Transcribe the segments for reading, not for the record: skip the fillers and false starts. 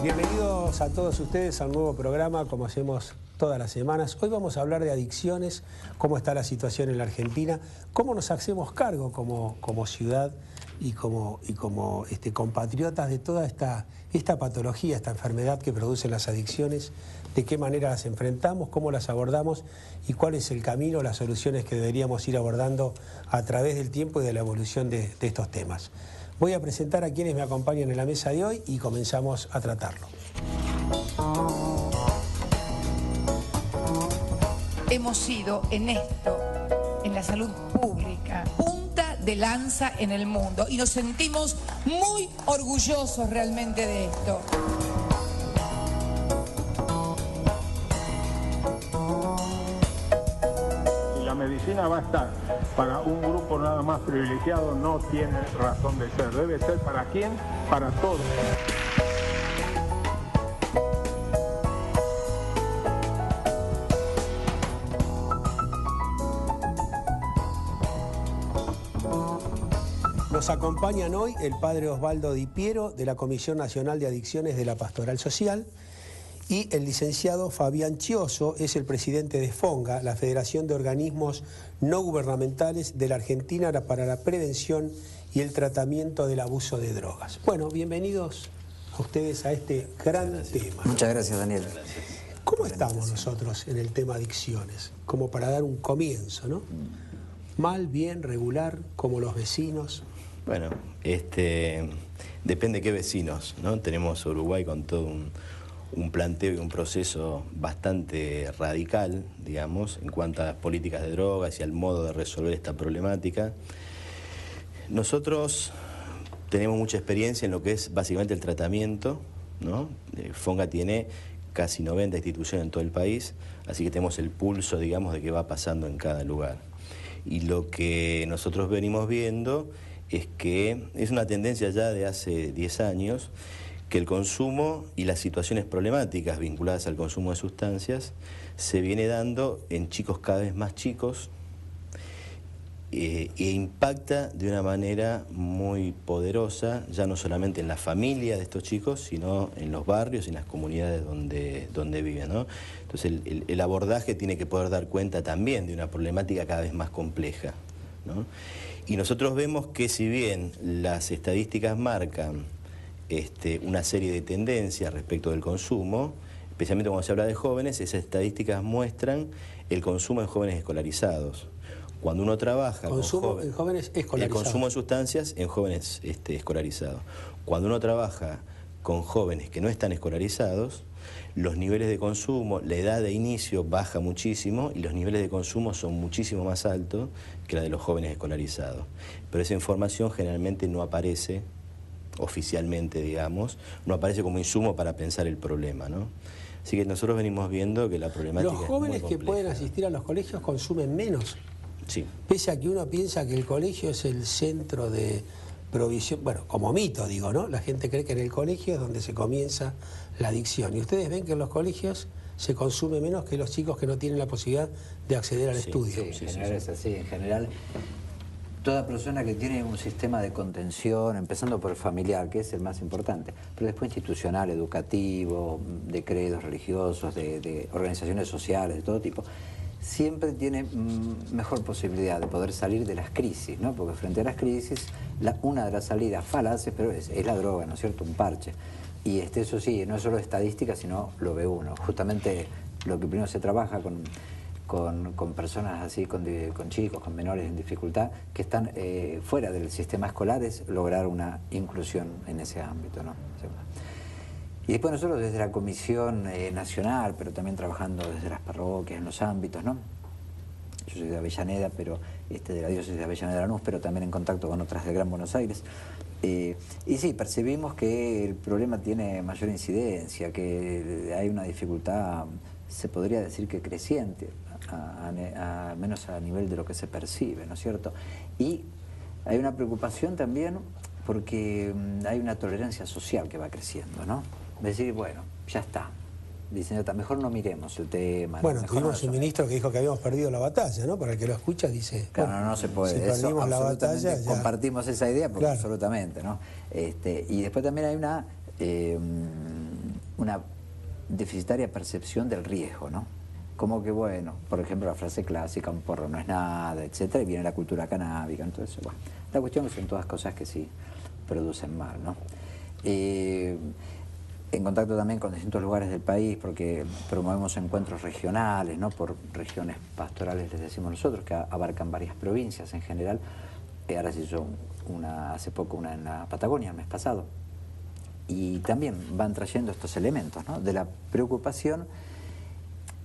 Bienvenidos a todos ustedes al nuevo programa, como hacemos todas las semanas. Hoy vamos a hablar de adicciones, cómo está la situación en la Argentina, cómo nos hacemos cargo como ciudad y como compatriotas de toda esta patología, esta enfermedad que producen las adicciones, de qué manera las enfrentamos, cómo las abordamos y cuál es el camino, las soluciones que deberíamos ir abordando a través del tiempo y de la evolución de estos temas. Voy a presentar a quienes me acompañan en la mesa de hoy y comenzamos a tratarlo. Hemos sido en esto, en la salud pública, punta de lanza en el mundo y nos sentimos muy orgullosos realmente de esto. La medicina va a estar para un grupo nada más privilegiado, no tiene razón de ser. Debe ser para quién, para todos. Nos acompañan hoy el padre Osvaldo Di Piero, de la Comisión Nacional de Adicciones de la Pastoral Social, y el licenciado Fabián Chioso, es el presidente de FONGA, la Federación de Organismos No Gubernamentales de la Argentina para la Prevención y el Tratamiento del Abuso de Drogas. Bueno, bienvenidos a ustedes a este gran tema. Muchas gracias, Daniel. ¿Cómo estamos nosotros en el tema adicciones? Como para dar un comienzo, ¿no? Mal, bien, regular, como los vecinos. Bueno, depende de qué vecinos, ¿no? Tenemos Uruguay con todo un planteo y un proceso bastante radical, digamos, en cuanto a las políticas de drogas y al modo de resolver esta problemática. Nosotros tenemos mucha experiencia en lo que es básicamente el tratamiento, ¿no? FONGA tiene casi 90 instituciones en todo el país, así que tenemos el pulso, digamos, de qué va pasando en cada lugar. Y lo que nosotros venimos viendo es que es una tendencia ya de hace 10 años que el consumo y las situaciones problemáticas vinculadas al consumo de sustancias se viene dando en chicos cada vez más chicos e impacta de una manera muy poderosa, ya no solamente en la familia de estos chicos, sino en los barrios y en las comunidades donde viven, ¿no? Entonces el abordaje tiene que poder dar cuenta también de una problemática cada vez más compleja, ¿no? Y nosotros vemos que si bien las estadísticas marcan una serie de tendencias respecto del consumo, especialmente cuando se habla de jóvenes, esas estadísticas muestran el consumo en jóvenes escolarizados. Cuando uno trabaja consumo en jóvenes escolarizados. El consumo de sustancias en jóvenes escolarizados. Cuando uno trabaja con jóvenes que no están escolarizados, los niveles de consumo, la edad de inicio baja muchísimo y los niveles de consumo son muchísimo más altos que la de los jóvenes escolarizados. Pero esa información generalmente no aparece oficialmente, digamos, no aparece como insumo para pensar el problema, ¿no? Así que nosotros venimos viendo que la problemática los jóvenes es muy que compleja. pueden asistir a los colegios consumen menos. Sí. Pese a que uno piensa que el colegio es el centro de provisión, bueno, como mito digo, ¿no? La gente cree que en el colegio es donde se comienza la adicción. Y ustedes ven que en los colegios se consume menos que los chicos que no tienen la posibilidad de acceder al estudio. Sí, en general es así. En general, toda persona que tiene un sistema de contención, empezando por el familiar, que es el más importante, pero después institucional, educativo, de credos religiosos, de organizaciones sociales, de todo tipo, siempre tiene mejor posibilidad de poder salir de las crisis, ¿no? Porque frente a las crisis, una de las salidas falaces, pero es la droga, ¿no es cierto? Un parche. Y eso sí, no es solo estadística, sino lo ve uno. Justamente lo que primero se trabaja con personas así, con chicos, con menores en dificultad, que están fuera del sistema escolar, es lograr una inclusión en ese ámbito, ¿no? Y después nosotros desde la Comisión Nacional, pero también trabajando desde las parroquias, en los ámbitos, ¿no? Yo soy de Avellaneda, pero de la diócesis de Avellaneda Lanús, pero también en contacto con otras del Gran Buenos Aires. Y sí, percibimos que el problema tiene mayor incidencia, que hay una dificultad, se podría decir que creciente, menos a nivel de lo que se percibe, ¿no es cierto? Y hay una preocupación también porque hay una tolerancia social que va creciendo, ¿no? Es decir, bueno, ya está. Dicen, mejor no miremos el tema. Bueno, mejor tuvimos un ministro que dijo que habíamos perdido la batalla, ¿no? Para el que lo escucha dice... Claro, bueno, no se puede. Si Eso, perdimos la batalla, ya... compartimos esa idea, porque claro. absolutamente, ¿no? Y después también hay una una deficitaria percepción del riesgo, ¿no? Como que, bueno, por ejemplo, la frase clásica, un porro no es nada, etcétera, y viene la cultura canábica, entonces, bueno. La cuestión es que son todas cosas que sí producen mal, ¿no? En contacto también con distintos lugares del país, porque promovemos encuentros regionales, ¿no? Por regiones pastorales, les decimos nosotros, que abarcan varias provincias en general. Ahora se hizo hace poco una en la Patagonia, el mes pasado. Y también van trayendo estos elementos, ¿no? De la preocupación.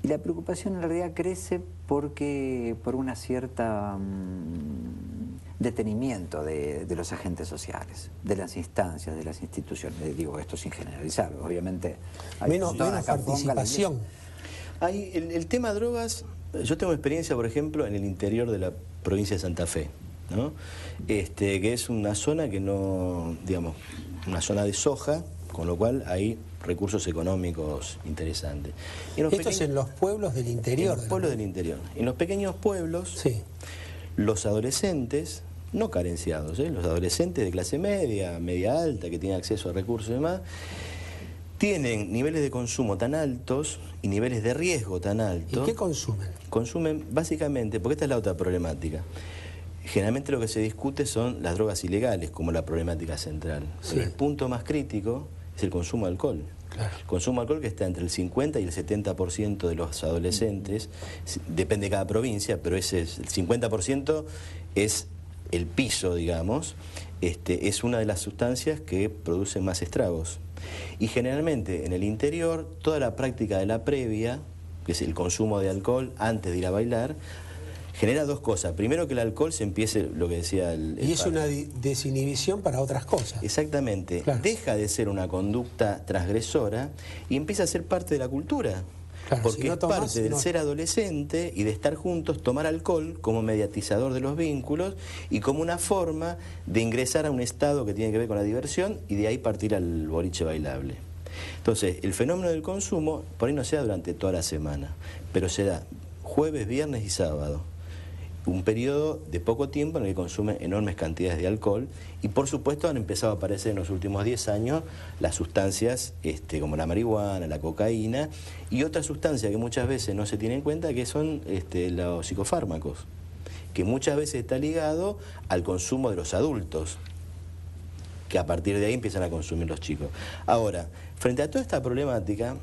Y la preocupación en realidad crece por una cierta detenimiento de los agentes sociales, de las instancias, de las instituciones. Digo esto sin generalizar, obviamente. Hay menos participación. Hay el tema drogas, yo tengo experiencia, por ejemplo, en el interior de la provincia de Santa Fe, ¿no? Que es una zona que no, digamos, una zona de soja, con lo cual hay recursos económicos interesantes. Esto es en los pueblos del interior. En los pueblos del interior. En los pequeños pueblos, sí, los adolescentes, no carenciados, los adolescentes de clase media, media alta, que tienen acceso a recursos y demás, tienen niveles de consumo tan altos y niveles de riesgo tan altos. ¿Y qué consumen? Consumen básicamente, porque esta es la otra problemática. Generalmente lo que se discute son las drogas ilegales como la problemática central. Sí. Pero el punto más crítico es el consumo de alcohol. Claro. El consumo de alcohol, que está entre el 50 y el 70% de los adolescentes, depende de cada provincia, pero ese es, el 50% es el piso, digamos, es una de las sustancias que producen más estragos. Y generalmente en el interior, toda la práctica de la previa, que es el consumo de alcohol antes de ir a bailar, genera dos cosas. Primero, que el alcohol se empiece, lo que decía el y es padre, una desinhibición para otras cosas. Exactamente. Claro. Deja de ser una conducta transgresora y empieza a ser parte de la cultura. Claro, porque si no tomás, es parte del ser adolescente y de estar juntos, tomar alcohol como mediatizador de los vínculos y como una forma de ingresar a un estado que tiene que ver con la diversión y de ahí partir al boliche bailable. Entonces, el fenómeno del consumo, por ahí no se da durante toda la semana, pero se da jueves, viernes y sábado. Un periodo de poco tiempo en el que consumen enormes cantidades de alcohol y por supuesto han empezado a aparecer en los últimos 10 años las sustancias como la marihuana, la cocaína y otras sustancias que muchas veces no se tienen en cuenta, que son los psicofármacos, que muchas veces está ligado al consumo de los adultos, que a partir de ahí empiezan a consumir los chicos. Ahora, frente a toda esta problemática,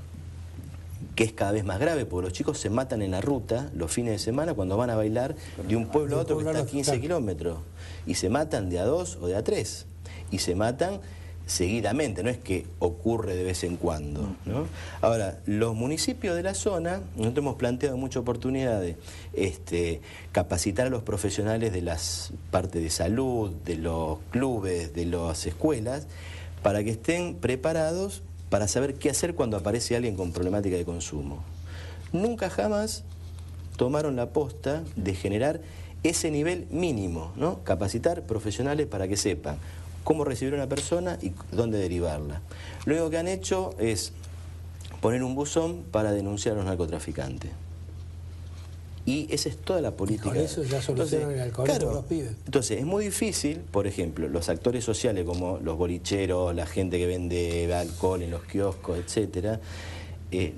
que es cada vez más grave, porque los chicos se matan en la ruta los fines de semana cuando van a bailar de un pueblo a otro que está a 15 kilómetros. Y se matan de a 2 o de a 3. Y se matan seguidamente, no es que ocurre de vez en cuando, ¿no? Ahora, los municipios de la zona, nosotros hemos planteado mucha oportunidad de capacitar a los profesionales de las partes de salud, de los clubes, de las escuelas, para que estén preparados para saber qué hacer cuando aparece alguien con problemática de consumo. Nunca jamás tomaron la posta de generar ese nivel mínimo, ¿no? Capacitar profesionales para que sepan cómo recibir a una persona y dónde derivarla. Lo único que han hecho es poner un buzón para denunciar a los narcotraficantes. Y esa es toda la política. Y con eso ya solucionan el alcoholismo de los pibes. Entonces, es muy difícil, por ejemplo, los actores sociales como los bolicheros, la gente que vende alcohol en los kioscos, etcétera,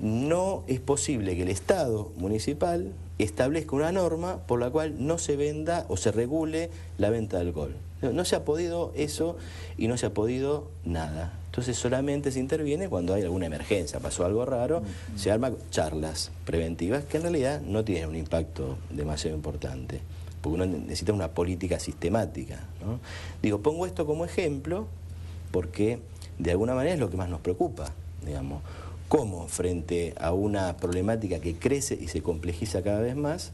no es posible que el Estado municipal establezca una norma por la cual no se venda o se regule la venta de alcohol. No se ha podido eso y no se ha podido nada. Entonces solamente se interviene cuando hay alguna emergencia, pasó algo raro, se arman charlas preventivas que en realidad no tienen un impacto demasiado importante, porque uno necesita una política sistemática, ¿no? Digo, pongo esto como ejemplo porque de alguna manera es lo que más nos preocupa, digamos, cómo frente a una problemática que crece y se complejiza cada vez más,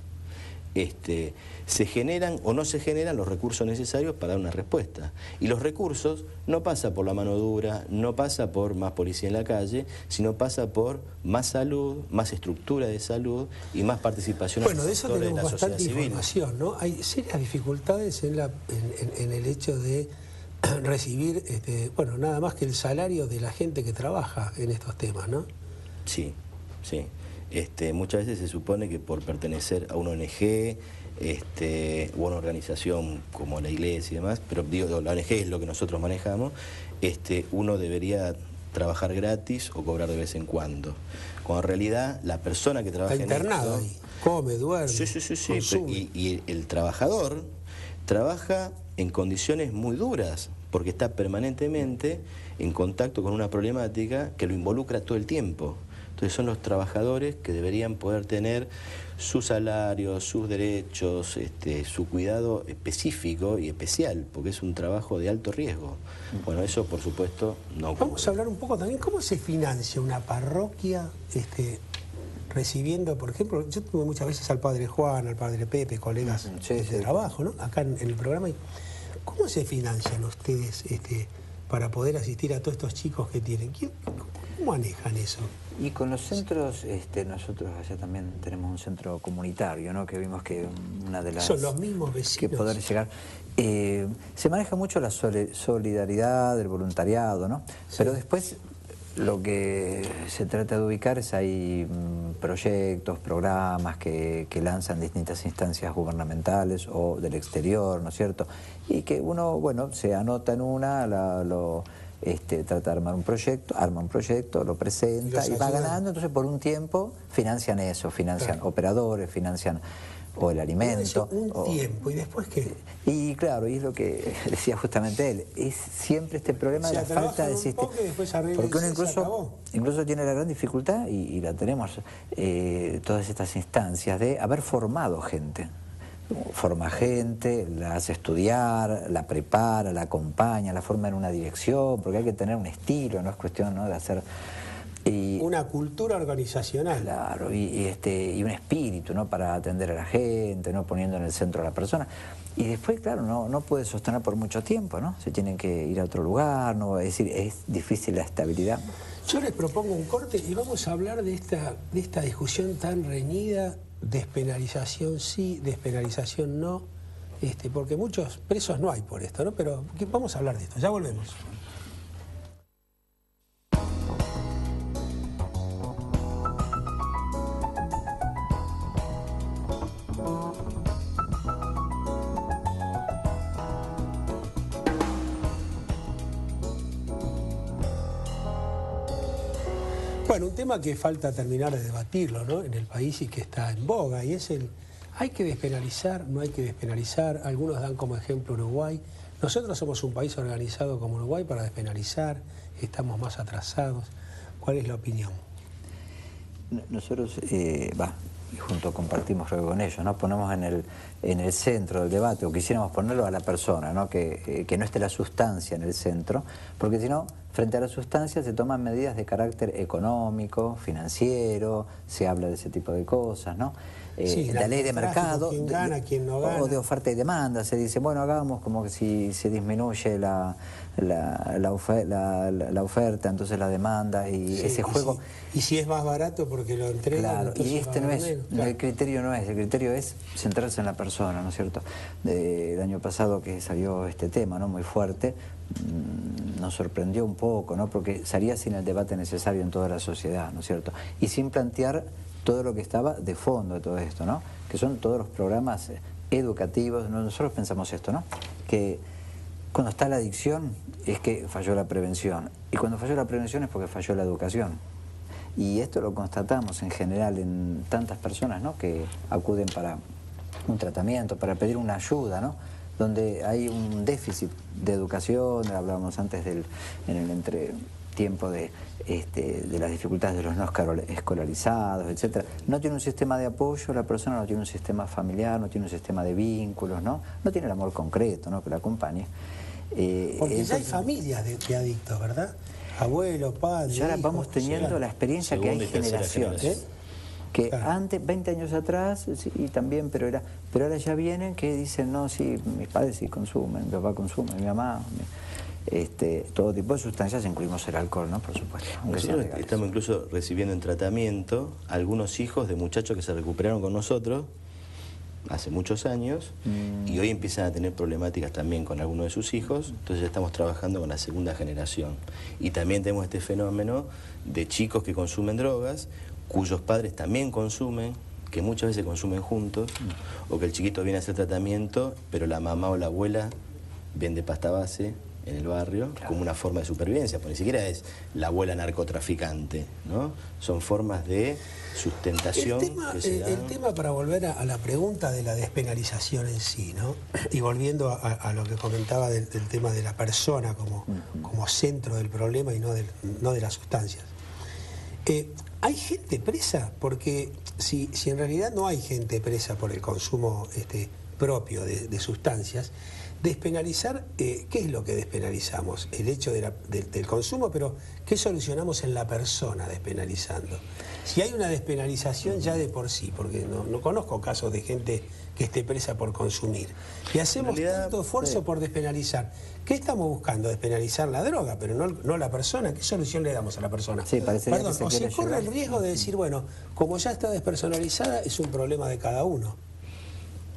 se generan o no se generan los recursos necesarios para dar una respuesta. Y los recursos no pasa por la mano dura, no pasa por más policía en la calle, sino pasa por más salud, más estructura de salud y más participación. Bueno, de eso tenemos bastante información, ¿no? Hay serias dificultades en el hecho de recibir, bueno, nada más que el salario de la gente que trabaja en estos temas, ¿no? Sí, sí. Muchas veces se supone que por pertenecer a una ONG o una organización como la iglesia y demás, pero digo, la ONG es lo que nosotros manejamos, uno debería trabajar gratis o cobrar de vez en cuando. Cuando en realidad la persona que trabaja está internado en ahí, come, duerme, sí. consume. Y el trabajador trabaja en condiciones muy duras, porque está permanentemente en contacto con una problemática que lo involucra todo el tiempo. Entonces son los trabajadores que deberían poder tener su salario, sus derechos, su cuidado específico y especial, porque es un trabajo de alto riesgo. Bueno, eso por supuesto no ocurre. Vamos a hablar un poco también cómo se financia una parroquia recibiendo, por ejemplo, yo tuve muchas veces al padre Juan, al padre Pepe, colegas de trabajo, ¿no? Acá en el programa. ¿Cómo se financian ustedes para poder asistir a todos estos chicos que tienen? ¿Cómo manejan eso? Y con los centros, nosotros allá también tenemos un centro comunitario, ¿no? Que vimos que una de las... Son los mismos vecinos. Que poder llegar... se maneja mucho la solidaridad, el voluntariado, ¿no? Sí. Pero después lo que se trata de ubicar es hay proyectos, programas que lanzan distintas instancias gubernamentales o del exterior, ¿no es cierto? Y que uno, bueno, se anota en una, trata de arma un proyecto, lo presenta y va ganando, entonces por un tiempo financian eso, financian operadores, financian o el alimento. Tiempo, ¿y después qué? Y claro, y es lo que decía justamente él, es siempre este problema de la falta de sistema. Porque uno incluso tiene la gran dificultad, y la tenemos, todas estas instancias de haber formado gente. Forma gente, la hace estudiar, la prepara, la acompaña, la forma en una dirección, porque hay que tener un estilo, no es cuestión, ¿no?, de hacer... una cultura organizacional. Claro, y un espíritu, ¿no?, para atender a la gente, ¿no?, poniendo en el centro a la persona. Y después, claro, no puede sostener por mucho tiempo, ¿no? Se tienen que ir a otro lugar, ¿no? Es decir, es difícil la estabilidad. Yo les propongo un corte y vamos a hablar de esta discusión tan reñida. Despenalización sí, despenalización no, porque muchos presos no hay por esto, ¿no? Pero vamos a hablar de esto, ya volvemos. Bueno, un tema que falta terminar de debatirlo, ¿no?, en el país y que está en boga, y es ¿hay que despenalizar? ¿No hay que despenalizar? Algunos dan como ejemplo Uruguay. Nosotros somos un país organizado como Uruguay para despenalizar, estamos más atrasados. ¿Cuál es la opinión? Nosotros, junto compartimos luego con ellos, ¿no? Ponemos en el centro del debate, o quisiéramos ponerlo a la persona, ¿no? Que no esté la sustancia en el centro, porque si no, frente a la sustancia se toman medidas de carácter económico, financiero, se habla de ese tipo de cosas, ¿no? La ley de mercado, quién gana, quién no gana, o de oferta y demanda, se dice, bueno, hagamos como que si se disminuye la oferta, entonces la demanda, y ese juego... Y si es más barato porque lo entregan... Claro, y no es, claro. El criterio es centrarse en la persona, ¿no es cierto? El año pasado que salió este tema, ¿no?, muy fuerte, nos sorprendió un poco, ¿no?, porque salía sin el debate necesario en toda la sociedad, ¿no es cierto? Y sin plantear todo lo que estaba de fondo de todo esto, ¿no?, que son todos los programas educativos. Nosotros pensamos esto, ¿no?, que cuando está la adicción es que falló la prevención, y cuando falló la prevención es porque falló la educación. Y esto lo constatamos en general en tantas personas, ¿no?, que acuden para un tratamiento, para pedir una ayuda, ¿no?, donde hay un déficit de educación. Hablábamos antes en el entretiempo de las dificultades de los no escolarizados, etc. No tiene un sistema de apoyo, la persona no tiene un sistema familiar, no tiene un sistema de vínculos, ¿no? No tiene el amor concreto, ¿no?, que la acompañe. Porque ya hay familias de adictos, ¿verdad? Abuelos, padres. Y ahora vamos teniendo la experiencia que hay generaciones. Que antes, 20 años atrás, sí, también, pero ahora ya vienen que dicen, no, sí, mis padres sí consumen, mi papá consume, mi mamá, todo tipo de sustancias, incluimos el alcohol, ¿no?, por supuesto. Nosotros estamos incluso recibiendo en tratamiento algunos hijos de muchachos que se recuperaron con nosotros hace muchos años y hoy empiezan a tener problemáticas también con algunos de sus hijos, entonces ya estamos trabajando con la segunda generación. Y también tenemos este fenómeno de chicos que consumen drogas, cuyos padres también consumen, que muchas veces consumen juntos, o que el chiquito viene a hacer tratamiento, pero la mamá o la abuela vende pasta base, en el barrio como una forma de supervivencia, porque ni siquiera es la abuela narcotraficante, ¿no? Son formas de sustentación que se dan. El tema, para volver a la pregunta de la despenalización en sí, ¿no? Y volviendo a lo que comentaba del tema de la persona como centro del problema y no de las sustancias. ¿Hay gente presa? Porque si en realidad no hay gente presa por el consumo propio de sustancias, despenalizar, ¿qué es lo que despenalizamos? El hecho del consumo, pero ¿qué solucionamos en la persona despenalizando? Si hay una despenalización ya de por sí, porque no conozco casos de gente que esté presa por consumir, y hacemos tanto esfuerzo por despenalizar, ¿qué estamos buscando? Despenalizar la droga, pero no la persona. ¿Qué solución le damos a la persona? Sí, Perdón, o se corre el riesgo de decir, bueno, como ya está despersonalizada, es un problema de cada uno.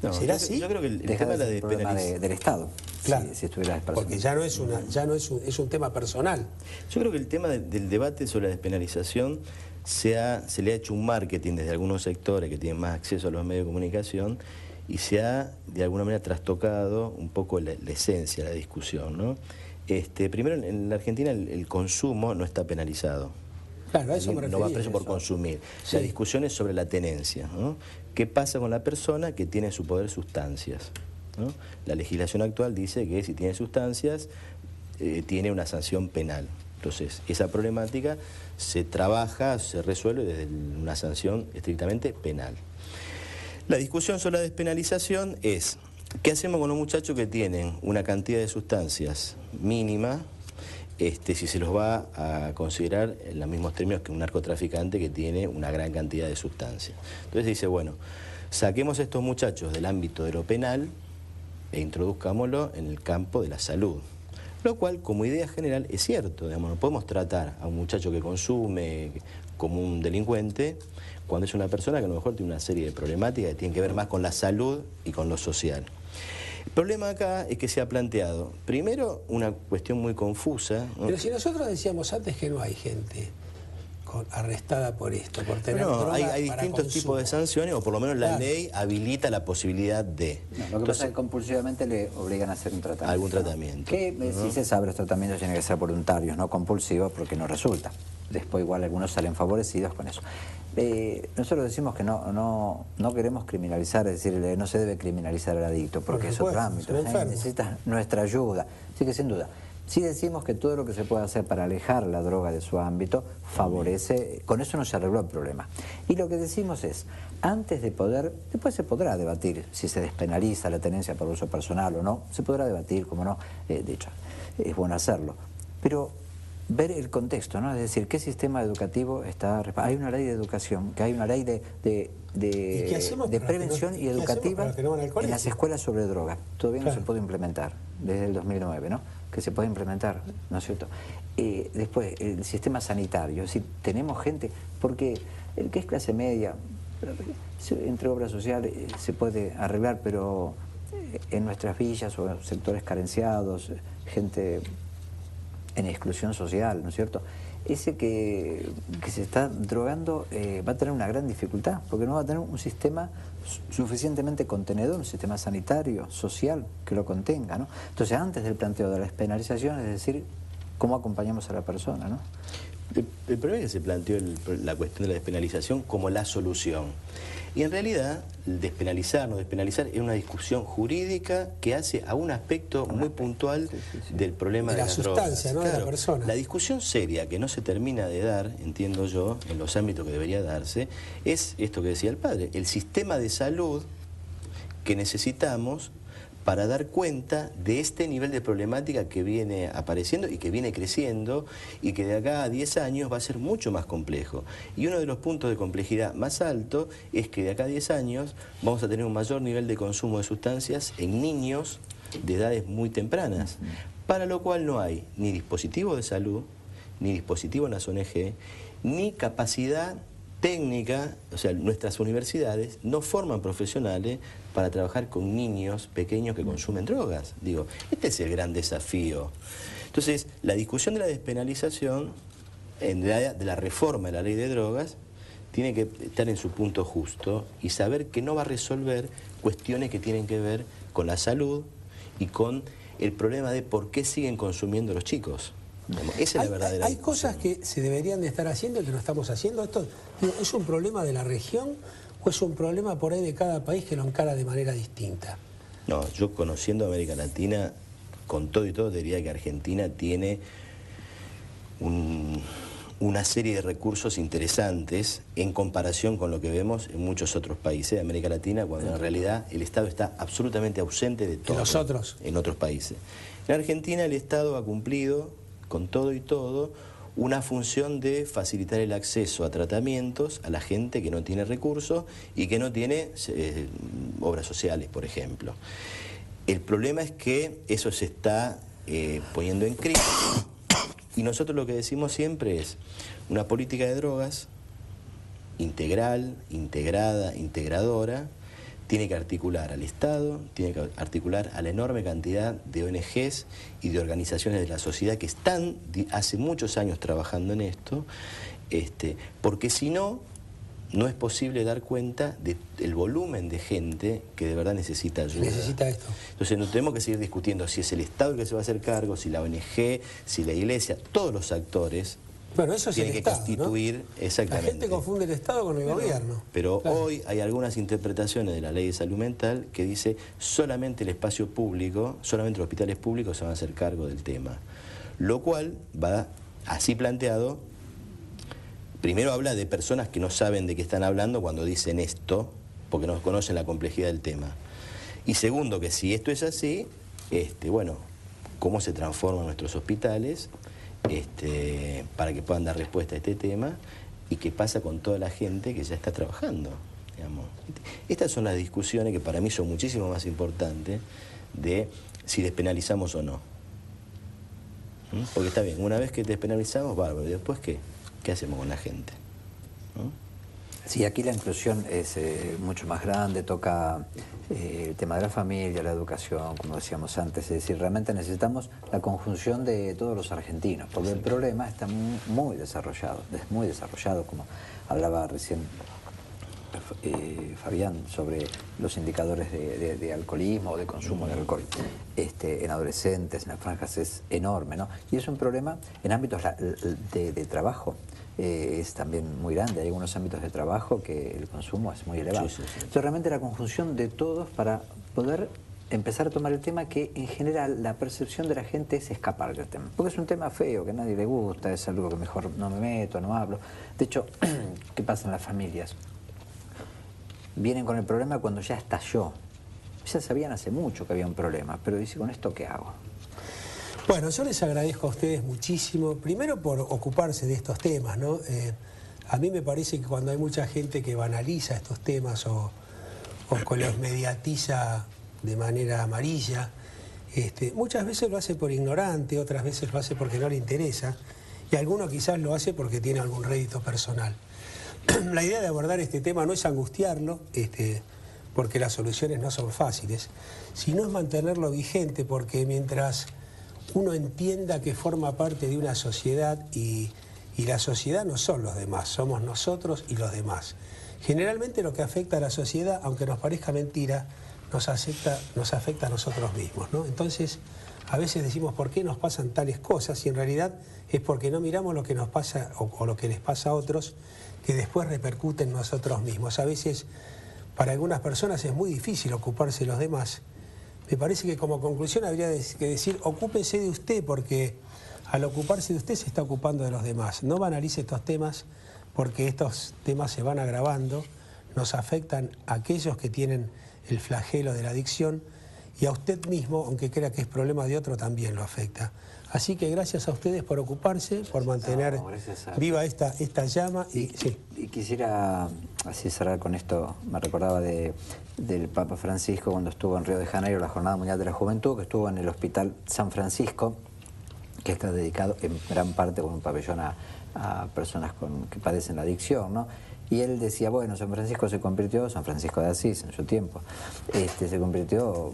No, ¿Será así? Yo creo que el tema de la despenalización del Estado, claro, si estuviera despersonalizado. Porque ya no es un tema personal. Yo creo que el tema del debate sobre la despenalización se le ha hecho un marketing desde algunos sectores que tienen más acceso a los medios de comunicación y se ha de alguna manera trastocado un poco la esencia de la discusión, ¿no? Primero, en la Argentina el consumo no está penalizado. Claro, a eso me refería. No va preso por consumir. Sí. La discusión es sobre la tenencia, ¿no? ¿Qué pasa con la persona que tiene en su poder sustancias? ¿No? La legislación actual dice que si tiene sustancias, tiene una sanción penal. Entonces, esa problemática se trabaja, se resuelve desde una sanción estrictamente penal. La discusión sobre la despenalización es, ¿qué hacemos con los muchachos que tienen una cantidad de sustancias mínima, si se los va a considerar en los mismos términos que un narcotraficante que tiene una gran cantidad de sustancias? Entonces dice, bueno, saquemos a estos muchachos del ámbito de lo penal e introduzcámoslo en el campo de la salud. Lo cual, como idea general, es cierto. Digamos, no podemos tratar a un muchacho que consume como un delincuente cuando es una persona que a lo mejor tiene una serie de problemáticas que tienen que ver más con la salud y con lo social. El problema acá es que se ha planteado, primero, una cuestión muy confusa, ¿no? Pero si nosotros decíamos antes que no hay gente arrestada por esto, por tener droga hay distintos tipos de sanciones, o por lo menos la ley habilita la posibilidad de. No, lo que pasa es que compulsivamente le obligan a hacer un tratamiento. Algún tratamiento. Que si se sabe, los tratamientos tienen que ser voluntarios, no compulsivos, porque no resulta. Después igual algunos salen favorecidos con eso. Nosotros decimos que no queremos criminalizar, es decir, no se debe criminalizar al adicto, porque es otro ámbito. Necesita nuestra ayuda. Así que sin duda. Sí decimos que todo lo que se puede hacer para alejar la droga de su ámbito favorece, con eso no se arregló el problema. Y lo que decimos es, antes de poder, después se podrá debatir si se despenaliza la tenencia por uso personal o no, se podrá debatir, como no, de hecho, es bueno hacerlo. Pero ver el contexto, ¿no? Es decir, ¿qué sistema educativo está? Hay una ley de educación, que hay una ley de prevención y educativa en las escuelas sobre drogas. Todavía no se puede implementar, desde el 2009, ¿no? Que se puede implementar, ¿no es cierto? Después, el sistema sanitario, es decir, tenemos gente, porque el que es clase media, entre obras sociales se puede arreglar, pero en nuestras villas o sectores carenciados, gente en exclusión social, ¿no es cierto? Ese que se está drogando va a tener una gran dificultad, porque no va a tener un sistema suficientemente contenedor, un sistema sanitario, social, que lo contenga, ¿no? Entonces, antes del planteo de la despenalización, es decir, ¿cómo acompañamos a la persona, ¿no? El problema es que se planteó la cuestión de la despenalización como la solución. Y en realidad, despenalizar, no despenalizar, es una discusión jurídica que hace a un aspecto muy puntual del problema de la sustancia, ¿no? Claro, de la persona. La discusión seria que no se termina de dar, entiendo yo, en los ámbitos que debería darse, es esto que decía el padre, el sistema de salud que necesitamos para dar cuenta de este nivel de problemática que viene apareciendo y que viene creciendo y que de acá a 10 años va a ser mucho más complejo. Y uno de los puntos de complejidad más alto es que de acá a 10 años vamos a tener un mayor nivel de consumo de sustancias en niños de edades muy tempranas, para lo cual no hay ni dispositivo de salud, ni dispositivo en las ONG, ni capacidad técnica. O sea, nuestras universidades no forman profesionales para trabajar con niños pequeños que consumen drogas. Digo, este es el gran desafío. Entonces, la discusión de la despenalización, de la reforma de la ley de drogas, tiene que estar en su punto justo y saber que no va a resolver cuestiones que tienen que ver con la salud y con el problema de por qué siguen consumiendo los chicos. Esa es la verdadera Hay discusión. cosas que se deberían de estar haciendo y que no estamos haciendo. ¿Esto es un problema de la región o es un problema por ahí de cada país que lo encara de manera distinta? No, yo conociendo América Latina, con todo y todo, diría que Argentina tiene una serie de recursos interesantes en comparación con lo que vemos en muchos otros países de América Latina, cuando en realidad el Estado está absolutamente ausente de todo. En otros países. En Argentina el Estado ha cumplido, con todo y todo, una función de facilitar el acceso a tratamientos a la gente que no tiene recursos y que no tiene obras sociales, por ejemplo. El problema es que eso se está poniendo en crisis y nosotros lo que decimos siempre es una política de drogas integral, integrada, integradora, tiene que articular al Estado, tiene que articular a la enorme cantidad de ONGs y de organizaciones de la sociedad que están hace muchos años trabajando en esto, porque si no, no es posible dar cuenta del volumen de gente que de verdad necesita ayuda. Necesita esto. Entonces no tenemos que seguir discutiendo si es el Estado el que se va a hacer cargo, si la ONG, si la Iglesia, todos los actores. Bueno, eso es tienen el que Estado, constituir, ¿no? exactamente. La gente confunde el Estado con el gobierno. Pero claro. Hoy hay algunas interpretaciones de la Ley de Salud Mental que dice solamente el espacio público, solamente los hospitales públicos se van a hacer cargo del tema. Lo cual va, así planteado, primero habla de personas que no saben de qué están hablando cuando dicen esto, porque no conocen la complejidad del tema. Y segundo, que si esto es así, bueno, cómo se transforman nuestros hospitales para que puedan dar respuesta a este tema y qué pasa con toda la gente que ya está trabajando, digamos. Estas son las discusiones que para mí son muchísimo más importantes de si despenalizamos o no. Porque está bien, una vez que despenalizamos, bárbaro, ¿y después qué? ¿Qué hacemos con la gente? Sí, aquí la inclusión es mucho más grande, toca el tema de la familia, la educación, como decíamos antes. Es decir, realmente necesitamos la conjunción de todos los argentinos, porque el problema está muy desarrollado, como hablaba recién Fabián, sobre los indicadores de alcoholismo o de consumo de alcohol en adolescentes, en las franjas, es enorme, ¿no? Y es un problema en ámbitos de trabajo. Es también muy grande, hay algunos ámbitos de trabajo que el consumo es muy elevado. Sí. Entonces realmente la conjunción de todos para poder empezar a tomar el tema que en general la percepción de la gente es escapar del tema. Porque es un tema feo, que a nadie le gusta, es algo que mejor no me meto, no hablo. De hecho, ¿qué pasa en las familias? Vienen con el problema cuando ya estalló. Ya sabían hace mucho que había un problema, pero dice, ¿con esto qué hago? Bueno, yo les agradezco a ustedes muchísimo, primero por ocuparse de estos temas, ¿no? A mí me parece que cuando hay mucha gente que banaliza estos temas o los mediatiza de manera amarilla, muchas veces lo hace por ignorante, otras veces lo hace porque no le interesa, y alguno quizás lo hace porque tiene algún rédito personal. La idea de abordar este tema no es angustiarlo, porque las soluciones no son fáciles, sino es mantenerlo vigente, porque mientras uno entienda que forma parte de una sociedad y la sociedad no son los demás, somos nosotros y los demás. Generalmente lo que afecta a la sociedad, aunque nos parezca mentira, nos afecta a nosotros mismos, ¿no? Entonces, a veces decimos por qué nos pasan tales cosas y en realidad es porque no miramos lo que nos pasa o lo que les pasa a otros que después repercuten en nosotros mismos. A veces, para algunas personas es muy difícil ocuparse de los demás. Me parece que como conclusión habría que decir, ocúpese de usted, porque al ocuparse de usted se está ocupando de los demás. No banalice estos temas, porque estos temas se van agravando, nos afectan a aquellos que tienen el flagelo de la adicción, y a usted mismo, aunque crea que es problema de otro, también lo afecta. Así que gracias a ustedes por ocuparse, por mantener viva esta llama. Y quisiera así cerrar con esto. Me recordaba del Papa Francisco cuando estuvo en Río de Janeiro, la Jornada Mundial de la Juventud, que estuvo en el Hospital San Francisco, que está dedicado en gran parte con un pabellón a personas que padecen la adicción, ¿no? Y él decía, bueno, San Francisco de Asís en su tiempo, se convirtió,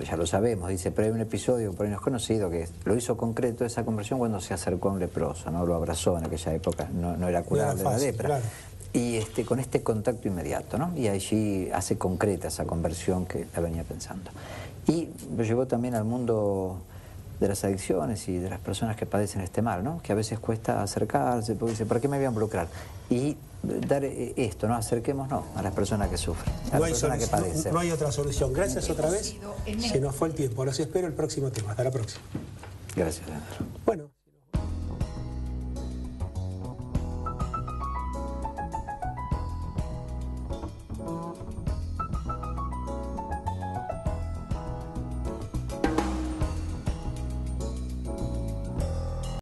ya lo sabemos, dice, pero hay un episodio por ahí no es conocido que lo hizo concreto esa conversión cuando se acercó a un leproso, ¿no? Lo abrazó en aquella época, no era curable la lepra. Claro. Y con este contacto inmediato, ¿no? Y allí hace concreta esa conversión que la venía pensando. Y lo llevó también al mundo de las adicciones y de las personas que padecen este mal, ¿no? Que a veces cuesta acercarse, porque dice, ¿para qué me voy a involucrar? Y dar esto, ¿no? Acerquémonos a las personas que sufren, a las personas que padecen. No hay otra solución. Gracias otra vez. Se nos fue el tiempo. Los espero el próximo tema. Hasta la próxima. Gracias, Leandro. Bueno.